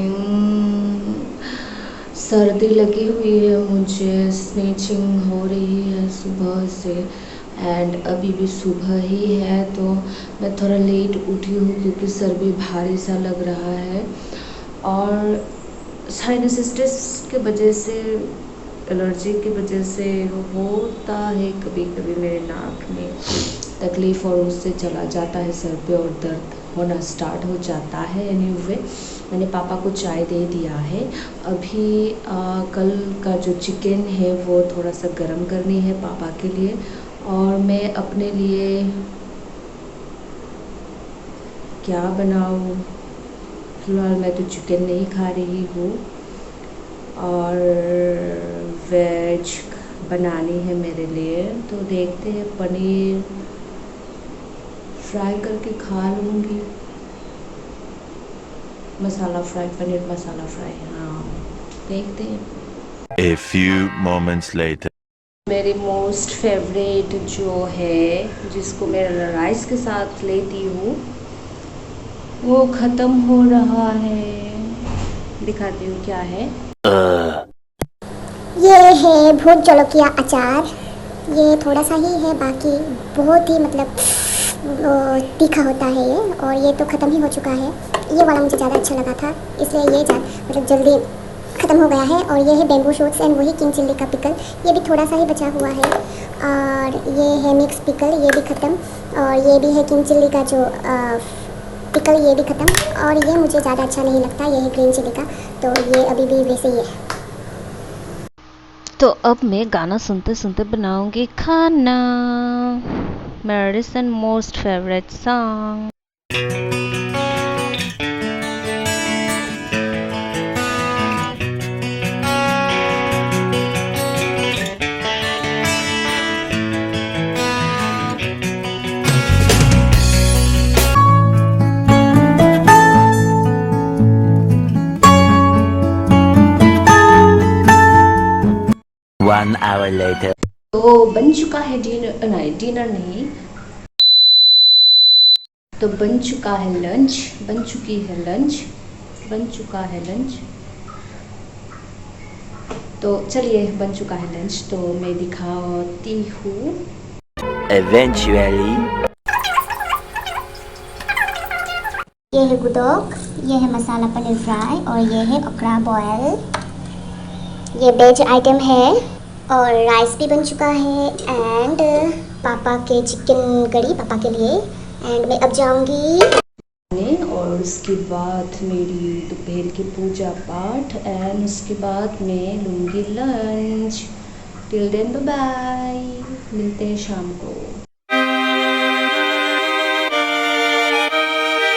Morning. सर्दी लगी हुई है मुझे, स्नीचिंग हो रही है सुबह से एंड अभी भी सुबह ही है, तो मैं थोड़ा लेट उठी हूँ क्योंकि सर भी भारी सा लग रहा है और साइनसाइटिस के वजह से, एलर्जी की वजह से होता है कभी कभी मेरे नाक में तकलीफ़ और उससे चला जाता है सर पे और दर्द होना स्टार्ट हो जाता है। एनीवे मैंने पापा को चाय दे दिया है। अभी कल का जो चिकन है वो थोड़ा सा गर्म करनी है पापा के लिए और मैं अपने लिए क्या बनाऊँ। फिलहाल मैं तो चिकन नहीं खा रही हूँ और वेज बनानी है मेरे लिए, तो देखते हैं पनीर फ्राई करके खा लूँगी। मसाला फ्राई, पनीर मसाला फ्राई, हाँ देखते हैं। A few moments later. मेरी मोस्ट फेवरेट जो है जिसको मैं राइस के साथ लेती हूँ वो ख़त्म हो रहा है। दिखाती हूँ क्या है। ये है भूत जलोकिया अचार। ये थोड़ा सा ही है, बाकी बहुत ही मतलब तीखा होता है ये, और ये तो ख़त्म ही हो चुका है। ये वाला मुझे ज़्यादा अच्छा लगा था इसलिए ये मतलब जल्दी ख़त्म हो गया है। और ये है बेम्बू शूट्स एंड वही किंग चिल्ली का पिकल, ये भी थोड़ा सा ही बचा हुआ है। और ये है मिक्स पिकल, ये भी ख़त्म। और ये भी है किंग चिल्ली का जो पिकल, ये भी ख़त्म। और ये मुझे ज़्यादा अच्छा नहीं लगता, ये है ग्रीन चिल्ली का, तो ये अभी भी वैसे ही है। तो अब मैं गाना सुनते सुनते बनाऊंगी खाना, मेरा recent most favourite song. One hour later. तो बन चुका है डिनर, नहीं डिनर नहीं, तो बन चुका है लंच, बन चुकी है लंच, बन चुका है लंच। तो चलिए बन चुका है लंच, तो मैं दिखाती हूँ। Eventually. ये है गुदोक, ये है मसाला पनीर फ्राई और ये है ओकरा बॉयल। ये वेज आइटम है और राइस भी बन चुका है एंड पापा के चिकन करी पापा के लिए। एंड मैं अब जाऊंगी और उसके बाद मेरी दोपहर की पूजा पाठ एंड उसके बाद मैं लूँगी lunch. Till then bye bye, मिलते हैं शाम को।